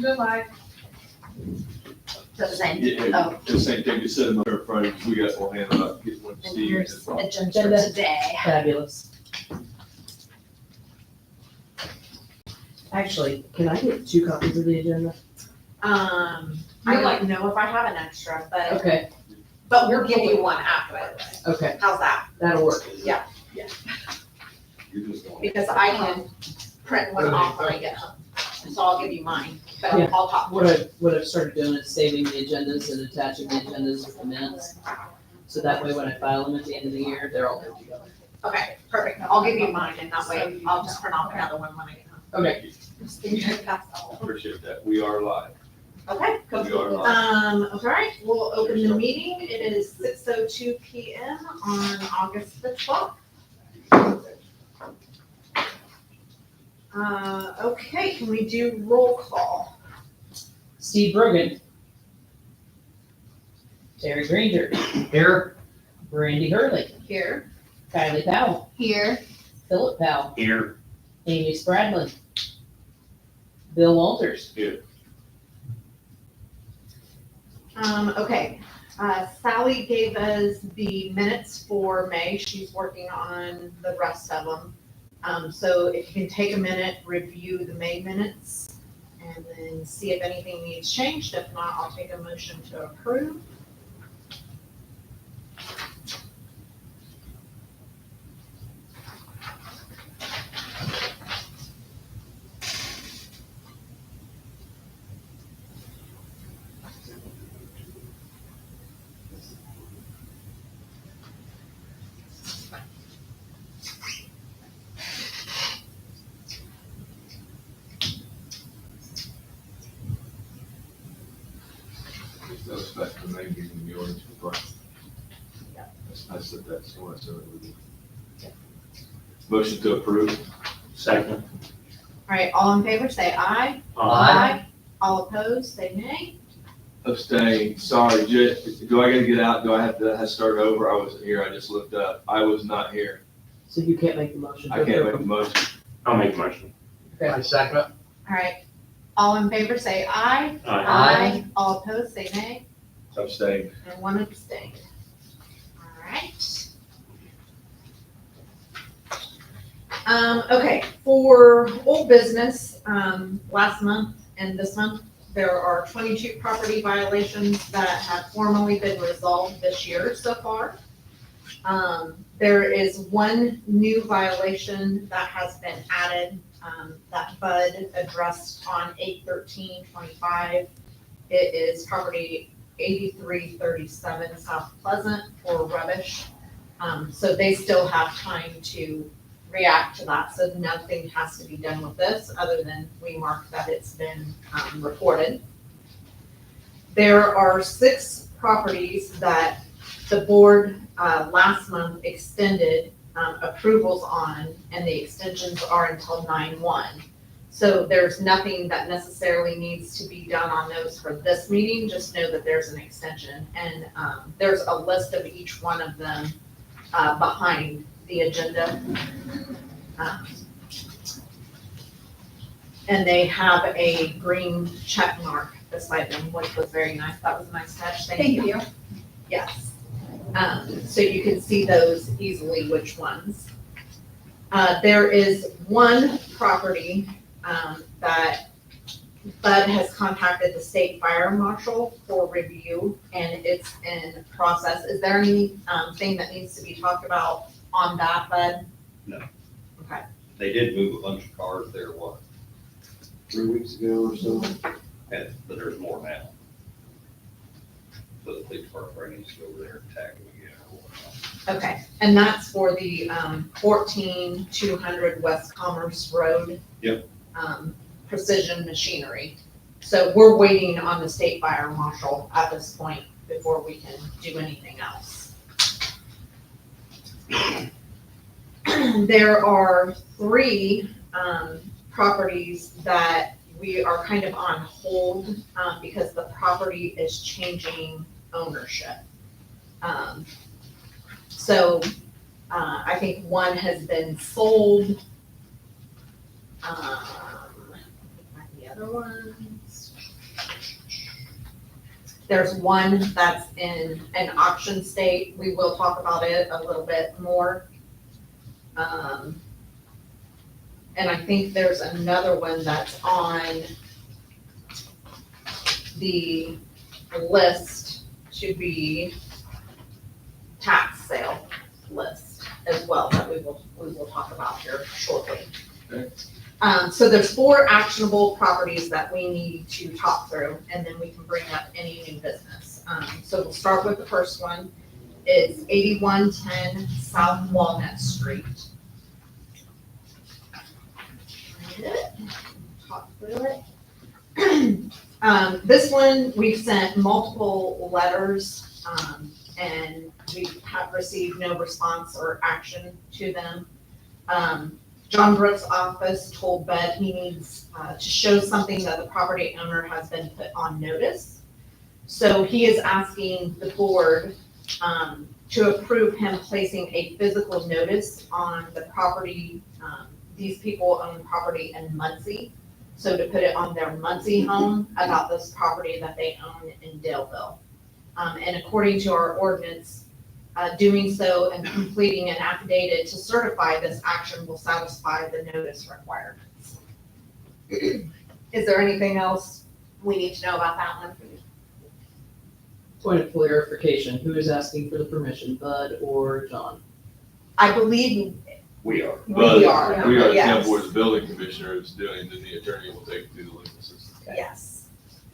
Goodbye. So the same, Yeah, oh, the same thing, just set them up in front, of you. We got, we'll handle it, get one to and Steve. here's and- agenda for today. Fabulous. Actually, can I get 2 copies of the agenda? I don't know if I have an extra, Okay, but we'll give you one afterwards. okay, How's that? that'll work. You're just going. Because I can print one off when I get home. So I'll give you mine, but Yeah. I'll talk. What I've started doing is saving the agendas and attaching the agendas with the minutes. So that way when I file them at the end of the year, they're all there together. Okay, perfect. I'll give you mine and that way I'll just print off another one when I get home. Okay, Appreciate that. We are live. Okay. We are live. All right, we'll open the meeting. It is 6:02 PM on August the 12th. Okay, can we do roll call? Steve Brogan. Terry Granger. Here. Randy Hurley. Here. Kylie Powell. Here. Philip Powell. Here. Amy Spradlin. Bill Walters. Okay, Sally gave us the minutes for May. She's working on the rest of them. So if you can take a minute, review the May minutes, and then see if anything needs changed. If not, I'll take a motion to approve. That was back to the main meeting, the ordinance was right. Yeah. I said that, so I said it would be. Motion to approve. Second. All right, all in favor, say aye. All opposed, say nay. Abstain, sorry, do I gotta get out? Do I have to start over? I wasn't here, I just looked up. I was not here. So you can't make the motion. to I can't make approve the motion. I'll make a motion. Okay. second it. All right, all in favor, say aye. Aye. All opposed, say nay. Abstain. And one abstained. All right. Okay, for old business, last month and this month, there are 22 property violations that have formally been resolved this year so far. There is one new violation that has been added, that Bud addressed on 8/13/25. It is property 8337 South Pleasant for rubbish. So they still have time to react to that, so nothing has to be done with this, other than we mark that it's been reported. There are 6 properties that the board last month extended approvals on, and the extensions are until 9/1. So there's nothing that necessarily needs to be done on those for this meeting, just know that there's an extension. And there's a list of each one of them behind the agenda. And they have a green check mark beside them, which was very nice. That was a nice touch. Thank you. Yes. So you can see those easily, which ones. There is one property that Bud has contacted the state fire marshal for review, and it's in process. Is there any thing that needs to be talked about on that, Bud? No. Okay. They did move a bunch of cars there, 3 weeks ago or so? And, but there's more now. So the police department needs to go over there and tag them again or whatnot. Okay, and that's for the 14200 West Commerce Road. Yep. Precision Machinery. So we're waiting on the state fire marshal at this point before we can do anything else. There are 3 properties that we are kind of on hold because the property is changing ownership. So I think one has been sold. The other ones? There's one that's in an auction state. We will talk about it a little bit more. And I think there's another one that's on the list to be tax sale list as well, that we will talk about here shortly. Okay. So there's 4 actionable properties that we need to talk through, and then we can bring up any new business. So we'll start with the first one. It's 8110 South Walnut Street. Read it, talk through it. This one, we've sent multiple letters, and we have received no response or action to them. John Brooks' office told Bud he needs to show something that the property owner has been put on notice. So he is asking the board to approve him placing a physical notice on the property. These people own property in Muncie. So to put it on their Muncie home about this property that they own in Daleville. And according to our ordinance, doing so and completing an affidavit to certify this action will satisfy the notice requirements. Is there anything else we need to know about that one? Point of clarification, who is asking for the permission, Bud or John? I believe We are. But we are, We are, yes. Board the building commissioner is doing, then the attorney will take it through the legal system. Yes.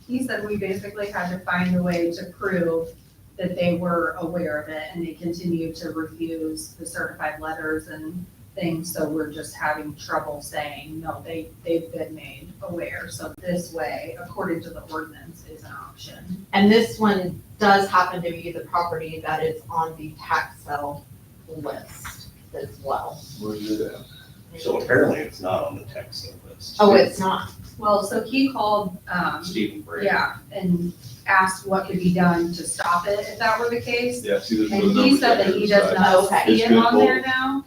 He said we basically had to find a way to prove that they were aware of it, and they continue to refuse the certified letters and things, so we're just having trouble saying, no, they've been made aware. So this way, according to the ordinance, is an option. And this one does happen to be the property that is on the tax sale list as well. Where's it at? So apparently it's not on the text list. Oh, it's not. Well, so he called, Stephen Brand. yeah, and asked what could be done to stop it if that were the case. Yeah, see, there's no And numbers. he said that he does on not Okay. see It's it been on there pulled. now.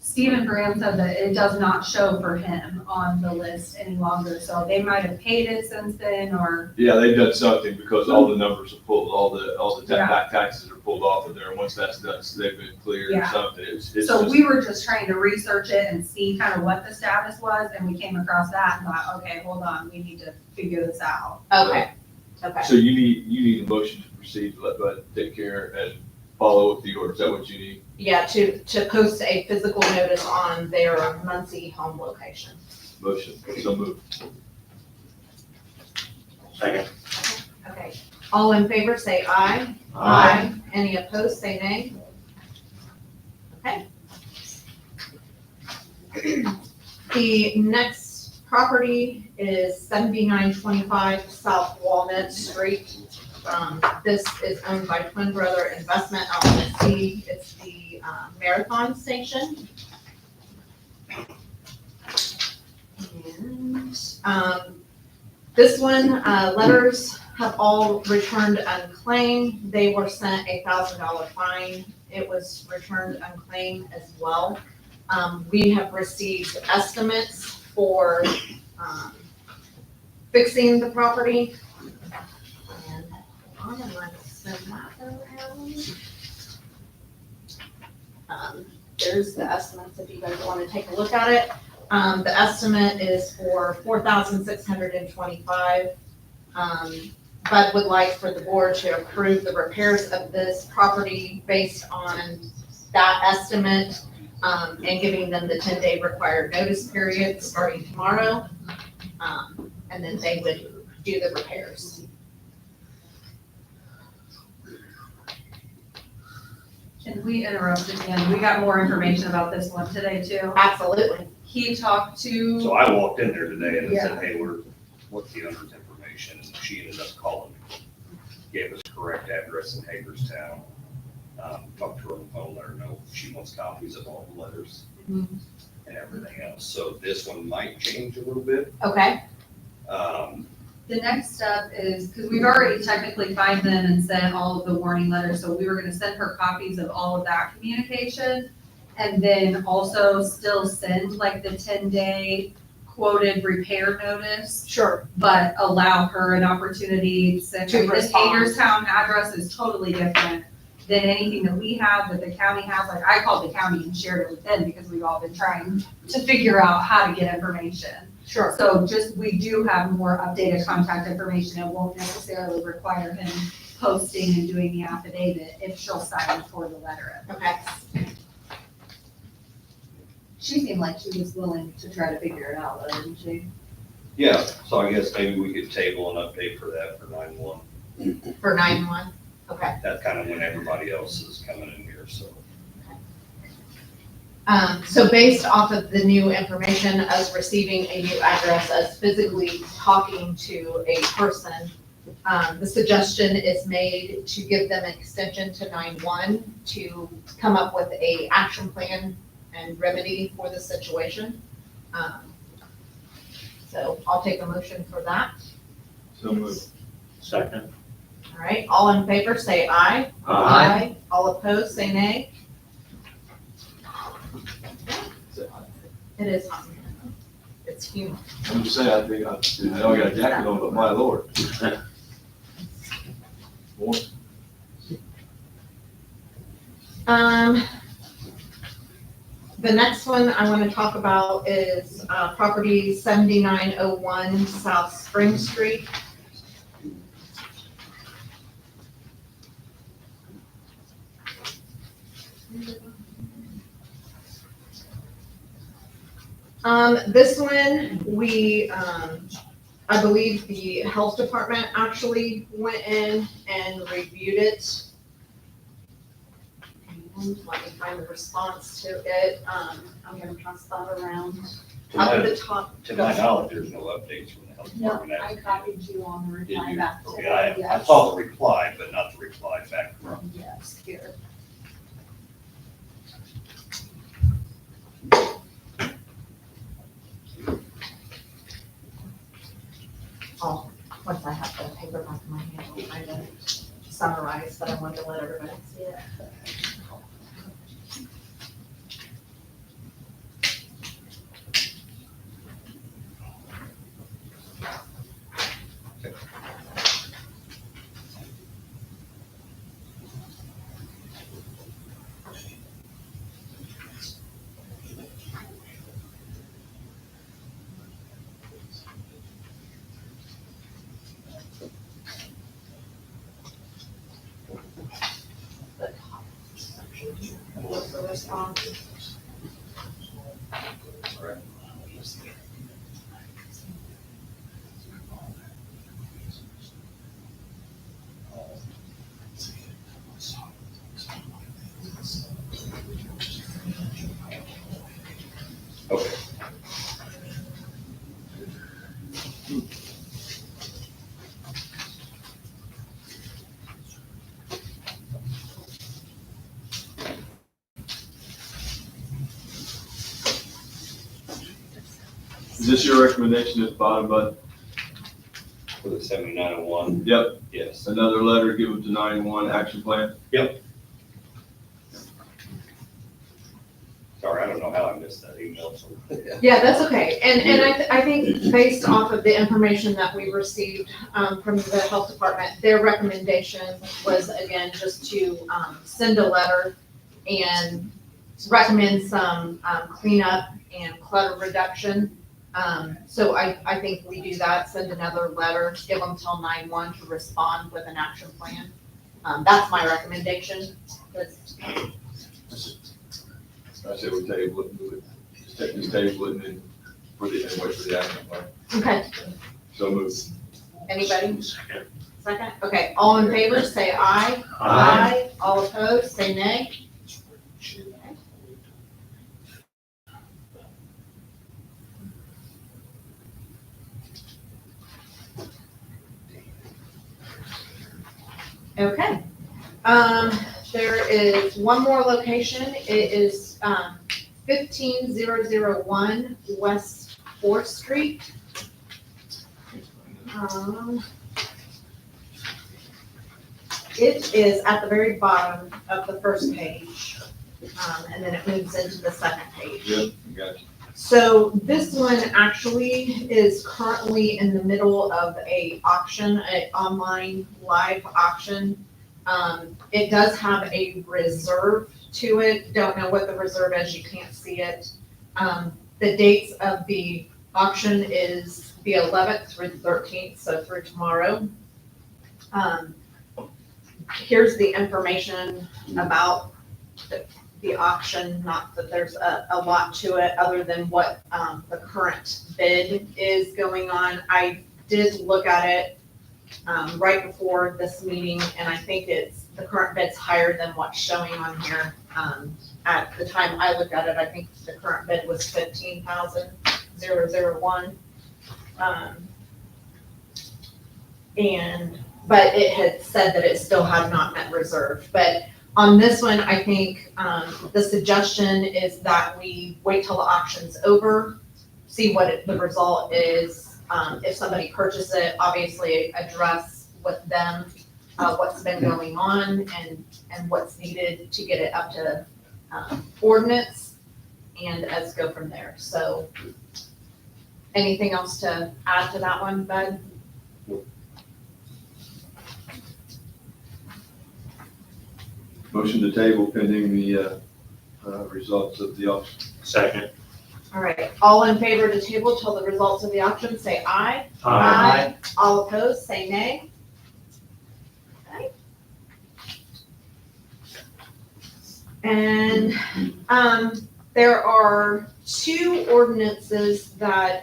Stephen Graham said that it does not show for him on the list any longer, so they might have paid it since then, or, Yeah, they've done something because all the numbers are pulled, all the Yeah. back taxes are pulled off of there. And once that's done, so they've been cleared or Yeah. something. It's so just, we were just trying to research it and see kind of what the status was, and we came across that and thought, okay, hold on, we need to figure this out. Okay, okay. so you need a motion to proceed to let Bud take care and follow with the order. Is that what you need? Yeah, to post a physical notice on their Muncie home location. Motion, so moved. Second. Okay, all in favor say aye. Any opposed, say nay. Okay. The next property is 7925 South Walnut Street. This is owned by Twin Brother Investment LLC. It's the Marathon Station. And this one, letters have all returned unclaimed. They were sent a $1,000 fine. It was returned unclaimed as well. We have received estimates for fixing the property. And I'm gonna send that around. There's the estimates if you guys want to take a look at it. The estimate is for $4,625. Bud would like for the board to approve the repairs of this property based on that estimate, and giving them the 10-day required notice period starting tomorrow. And then they would do the repairs. Can we interrupt again? We got more information about this one today too. Absolutely. He talked So to, I walked in there today and it Yeah. said, hey, what's the owner's information? And she ended up calling me. Gave us correct address in Hagerstown. Talked to her on the phone, let her know she wants copies of all the letters Mhm. and everything else. So this one might change a little bit. Okay, the next step is, because we've already technically fined them and sent all of the warning letters, so we were gonna send her copies of all of that communication. And then also still send like the 10-day quoted repair notice, Sure. but allow her an opportunity to, To this respond. Hagerstown address is totally different than anything that we have, that the county has. Like, I called the county and shared it with them because we've all been trying to figure out how to get information. Sure. So just, we do have more updated contact information. It won't necessarily require him posting and doing the affidavit if she'll sign for the letter. Okay. She seemed like she was willing to try to figure it out, though, didn't she? Yeah, so I guess maybe we could table an update for that for 9/1. For 9/1. Okay. That's kind of when everybody else is coming in here, so. So based off of the new information, us receiving a new address, us physically talking to a person, the suggestion is made to give them an extension to 9/1 to come up with a action plan and remedy for the situation. So I'll take a motion for that. So moved. Second. All right, all in favor, say aye. Aye. All opposed, say nay. It is hot. It's humid. I'm just saying, I think, I know I got a jacket on, but my lord. Boy, The next one I want to talk about is property 7901 South Spring Street. This one, I believe the health department actually went in and reviewed it. And let me find the response to it. I'm gonna pass that around. To Up at my, the top. to my knowledge, there's no updates from the health No, department. I copied you on the Did reply you? back to Okay, her, I yes. saw the reply, but not the reply back from. Yes, here. Once I have the paper back in my hand, I'll kind of summarize, but I wanted to let everybody see it. The top section here. What's the response? Okay. Is this your recommendation at the bottom, bud? For the 7901, Yep, yes. another letter, give them to 9/1 action plan. Sorry, I don't know how I missed that email, so. Yeah, that's okay. And I think based off of the information that we received from the health department, their recommendation was, again, just to send a letter and recommend some cleanup and clutter reduction. So I think we do that, send another letter, give them till 9/1 to respond with an action plan. That's my recommendation. I say we table it, move it, just table it and then wait for the action plan. Okay, So move. anybody? Second. Second? Okay, all in favor, say aye. Aye. All opposed, say nay. Okay. There is one more location. It is 15001 West 4th Street. It is at the very bottom of the first page, and then it moves into the second page. Yep, got you. So this one actually is currently in the middle of an auction, an online live auction. It does have a reserve to it. Don't know what the reserve is, you can't see it. The dates of the auction is the 11th through the 13th, so through tomorrow. Here's the information about the auction, not that there's a lot to it other than what the current bid is going on. I did look at it right before this meeting, and I think the current bid's higher than what's showing on here. At the time I looked at it, I think the current bid was $15,001. But it had said that it still had not met reserve. But on this one, I think the suggestion is that we wait till the auction's over, see what the result is. If somebody purchases it, obviously address with them what's been going on and what's needed to get it up to ordinance, and let's go from there. So anything else to add to that one, Bud? Motion to table pending the results of the auction. Second. All right, all in favor to table till the results of the auction, say aye. All opposed, say nay. Okay. And there are two ordinances that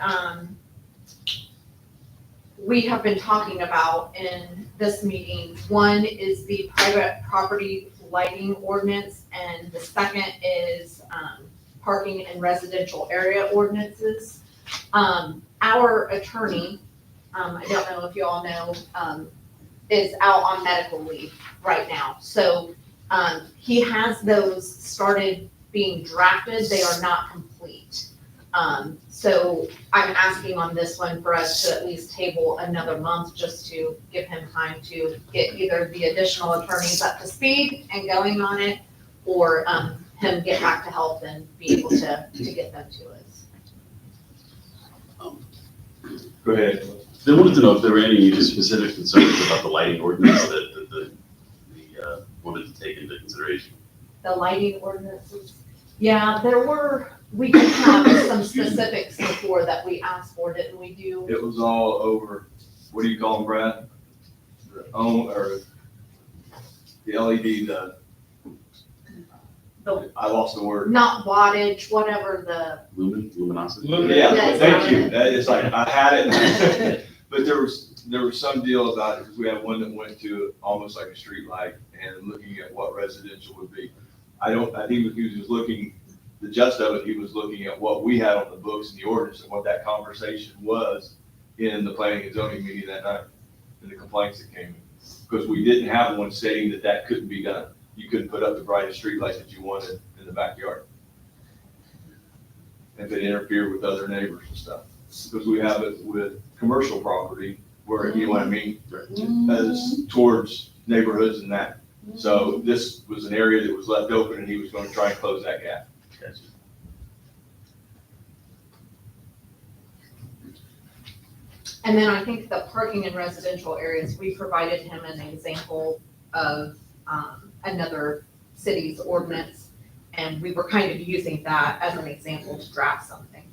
we have been talking about in this meeting. One is the private property lighting ordinance, and the second is parking in residential area ordinances. Our attorney, I don't know if you all know, is out on medical leave right now. So he has those started being drafted. They are not complete. So I'm asking on this one for us to at least table another month just to give him time to get either the additional attorneys up to speed and going on it, or him get back to health and be able to get them to us. Go ahead. They wanted to know if there were any specific concerns about the lighting ordinance that the wanted to take into consideration. The lighting ordinances, yeah, we did have some specifics before that we asked for, didn't we do? It was all over, what do you call them, Brad? Or the LED, I lost the word. Not wattage, whatever the, Luminosity? Yeah, thank you. That is like, I had it. But there was some deal about it, because we had one that went to almost like a street light and looking at what residential would be. I think he was looking, the gist of it, he was looking at what we had on the books and the ordinance and what that conversation was in the planning and zoning meeting that night, and the complaints that came in. Because we didn't have one stating that couldn't be done. You couldn't put up the brightest street light that you wanted in the backyard. If it interfered with other neighbors and stuff. Because we have it with commercial property where, you know what I mean, as towards neighborhoods and that. So this was an area that was left open, and he was going to try and close that gap. and then I think the parking in residential areas, we provided him an example of another city's ordinance, and we were kind of using that as an example to draft something.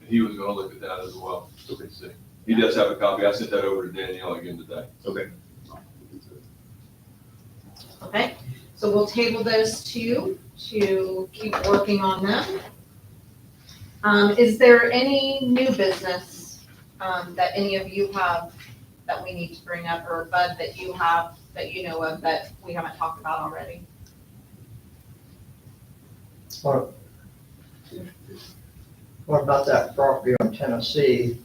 He was gonna look at that as well. So we see. He does have a copy. I sent that over to Danielle again today. Okay. Okay, so we'll table those two to keep working on them. Is there any new business that any of you have that we need to bring up, or Bud, that you have, that you know of, that we haven't talked about already? What about that property on Tennessee?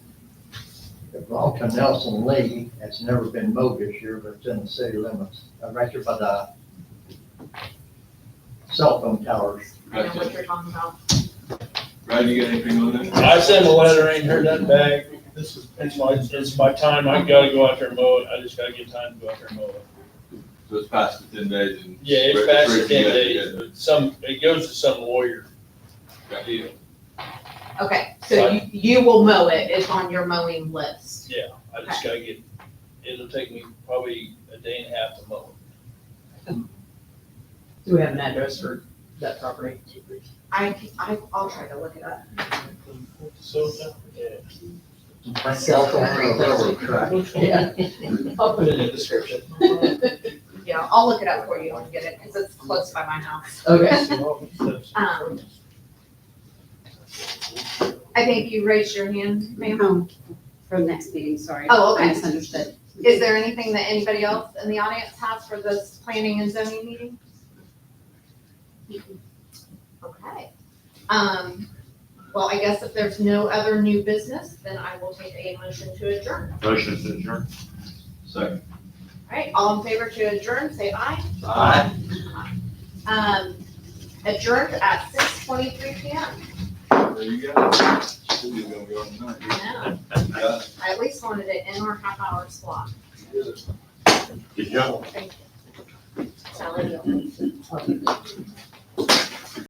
It belonged to Nelson Lee. It's never been mowed this year, but it's in the city limits. Right there by the cell phone towers. I know what you're talking about. Brad, you got anything on that? I sent a letter, ain't heard nothing back. It's my time. I gotta go out there and mow it. I just gotta get time to go out there and mow it. So it's past the 10 days and. Yeah, it's past the ready 10 to days, get but it goes to some lawyer. Got deal. Okay, so you will mow it, it's on your mowing list. Yeah, I just gotta get, it'll take me probably a day and a half to mow. Do we have an address for that property? I'll try to look it up. So, yeah. Yeah. I'll put it in the description. Yeah, I'll look it up for you and get it, because it's close by my house. Okay. I think you raised your hand, ma'am. Oh, for the next meeting, sorry. Oh, okay. I misunderstood. Is there anything that anybody else in the audience has for this planning and zoning meeting? Okay. Well, I guess if there's no other new business, then I will take a motion to adjourn. Motion to adjourn. Second. All right, all in favor to adjourn, say aye. Adjourned at 6:23 PM. There you go. Should be gonna be on tonight. I know. Yeah. I at least wanted it in our half-hour slot. Good job. Thank you. Sally.